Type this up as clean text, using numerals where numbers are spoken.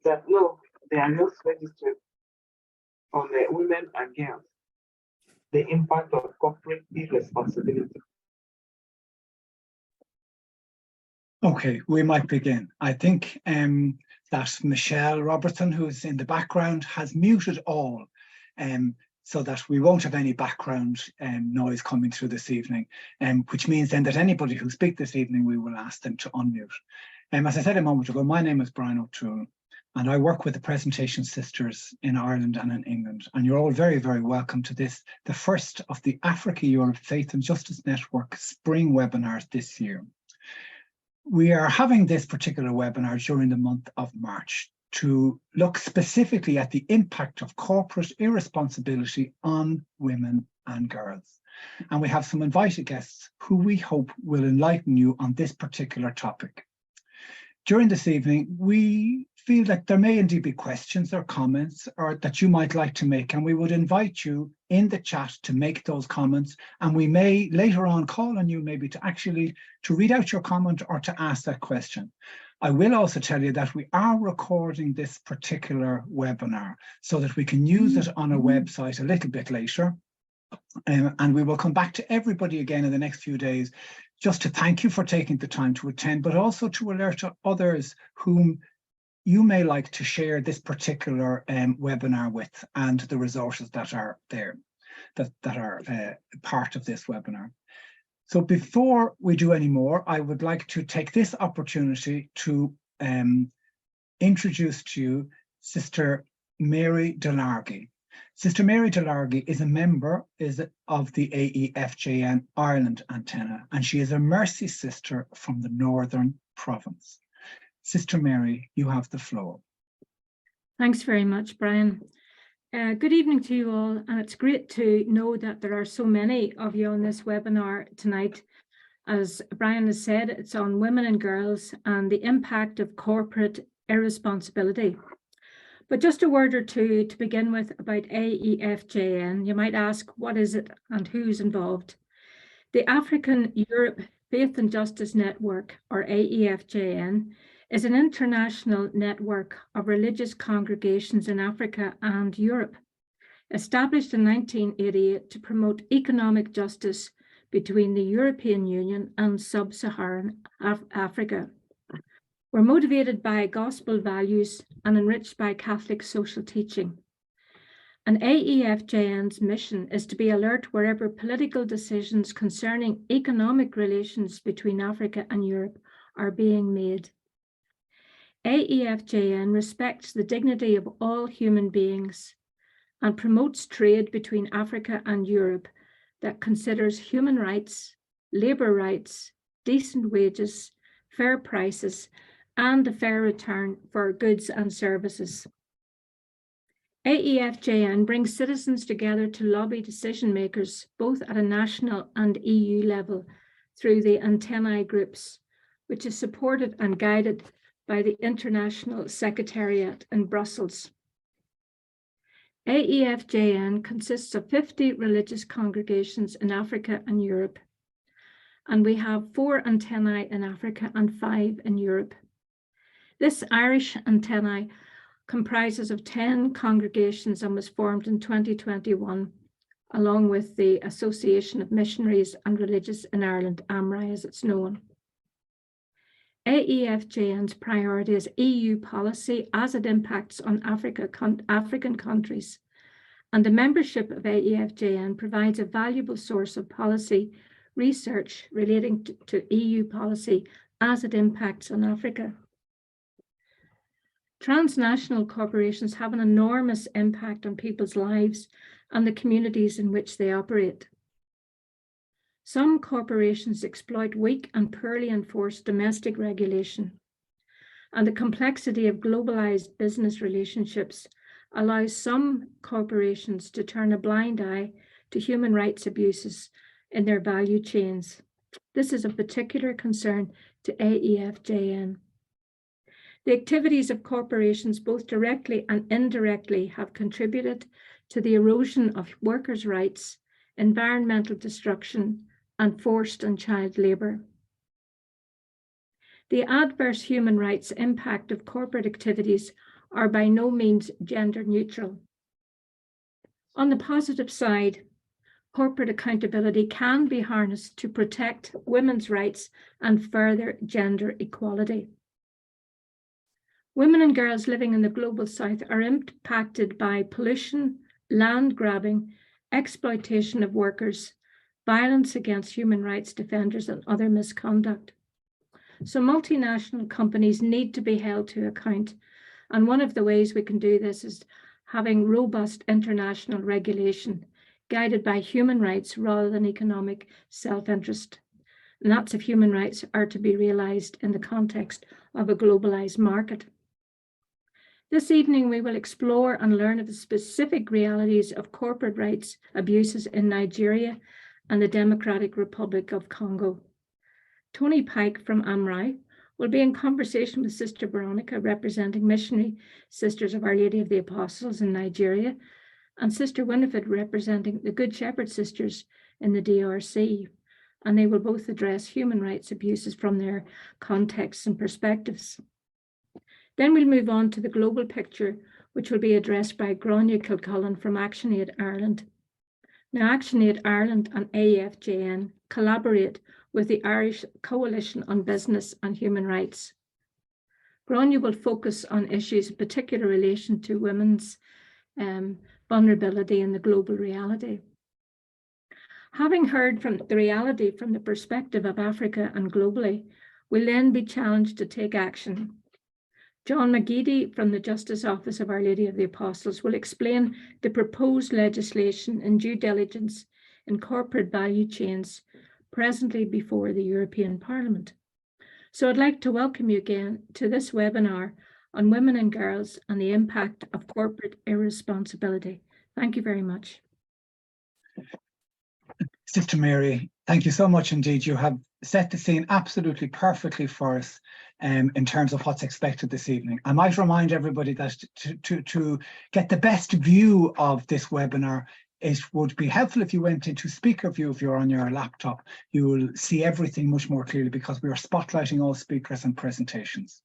that no, they are not registered on the women and girls. The impact of corporate irresponsibility. Okay, we might begin. I think that Michelle Robertson, who's in the background, has muted all so that we won't have any background noise coming through this evening, which means then that anybody who speaks this evening, we will ask them to unmute. As I said a moment ago, my name is Brian O'Toole, and I work with the Presentation Sisters in Ireland and in England. And you're all very, very welcome to this, the first of the Africa-Europe Faith and Justice Network spring webinars this year. We are having this particular webinar during the month of March to look specifically at the impact of corporate irresponsibility on women and girls. And we have some invited guests who we hope will enlighten you on this particular topic. During this evening, we feel that there may indeed be questions or comments or that you might like to make, and we would invite you in the chat to make those comments, and we may later on call on you maybe to read out your comment or to ask that question. I will also tell you that we are recording this particular webinar so that we can use it on our website a little bit later. And we will come back to everybody again in the next few days just to thank you for taking the time to attend, but also to alert others whom you may like to share this particular webinar with and the resources that are there, that are part of this webinar. So before we do any more, I would like to take this opportunity to introduce to you Sister Mary Delargy. Sister Mary Delargy is a member of the AEFJN Ireland antenna, and she is a Mercy Sister from the Northern Province. Sister Mary, you have the floor. Thanks very much, Brian. Good evening to you all, and it's great to know that there are so many of you on this webinar tonight. As Brian has said, it's on women and girls and the impact of corporate irresponsibility. But just a word or two to begin with about AEFJN. You might ask, what is it and who's involved? The African-Europe Faith and Justice Network, or AEFJN, is an international network of religious congregations in Africa and Europe, established in 1988 to promote economic justice between the European Union and sub-Saharan Africa. We're motivated by gospel values and enriched by Catholic social teaching. And AEFJN's mission is to be alert wherever political decisions concerning economic relations between Africa and Europe are being made. AEFJN respects the dignity of all human beings and promotes trade between Africa and Europe that considers human rights, labour rights, decent wages, fair prices, and a fair return for goods and services. AEFJN brings citizens together to lobby decision makers, both at a national and EU level, through the antennae groups, which is supported and guided by the International Secretariat in Brussels. AEFJN consists of 50 religious congregations in Africa and Europe, and we have 4 antennae in Africa and 5 in Europe. This Irish antennae comprises of 10 congregations and was formed in 2021, along with the Association of Missionaries and Religious in Ireland, AMRI as it's known. AEFJN's priority is EU policy as it impacts on African countries, and the membership of AEFJN provides a valuable source of policy research relating to EU policy as it impacts on Africa. Transnational corporations have an enormous impact on people's lives and the communities in which they operate. Some corporations exploit weak and poorly enforced domestic regulation, and the complexity of globalized business relationships allows some corporations to turn a blind eye to human rights abuses in their value chains. This is of particular concern to AEFJN. The activities of corporations, both directly and indirectly, have contributed to the erosion of workers' rights, environmental destruction, and forced and child labour. The adverse human rights impact of corporate activities are by no means gender neutral. On the positive side, corporate accountability can be harnessed to protect women's rights and further gender equality. Women and girls living in the global south are impacted by pollution, land grabbing, exploitation of workers, violence against human rights defenders, and other misconduct. So multinational companies need to be held to account. And one of the ways we can do this is having robust international regulation guided by human rights rather than economic self-interest. And that's if human rights are to be realised in the context of a globalised market. This evening, we will explore and learn of the specific realities of corporate rights abuses in Nigeria and the Democratic Republic of Congo. Tony Pike from AMRI will be in conversation with Sister Veronica, representing Missionary Sisters of Our Lady of the Apostles in Nigeria, and Sister Winifred, representing the Good Shepherd Sisters in the DRC. And they will both address human rights abuses from their contexts and perspectives. Then we'll move on to the global picture, which will be addressed by Gráinne Kilcullen from ActionAid Ireland. Now, ActionAid Ireland and AEFJN collaborate with the Irish Coalition on Business and Human Rights. Gráinne will focus on issues of particular relation to women's vulnerability in the global reality. Having heard from the reality from the perspective of Africa and globally, we'll then be challenged to take action. John McGeady from the Justice Office of Our Lady of the Apostles will explain the proposed legislation and due diligence in corporate value chains presently before the European Parliament. So I'd like to welcome you again to this webinar on women and girls and the impact of corporate irresponsibility. Thank you very much. Sister Mary, thank you so much indeed. You have set the scene absolutely perfectly for us in terms of what's expected this evening. I might remind everybody that to get the best view of this webinar, it would be helpful if you went into speaker view if you're on your laptop. You will see everything much more clearly because we are spotlighting all speakers and presentations.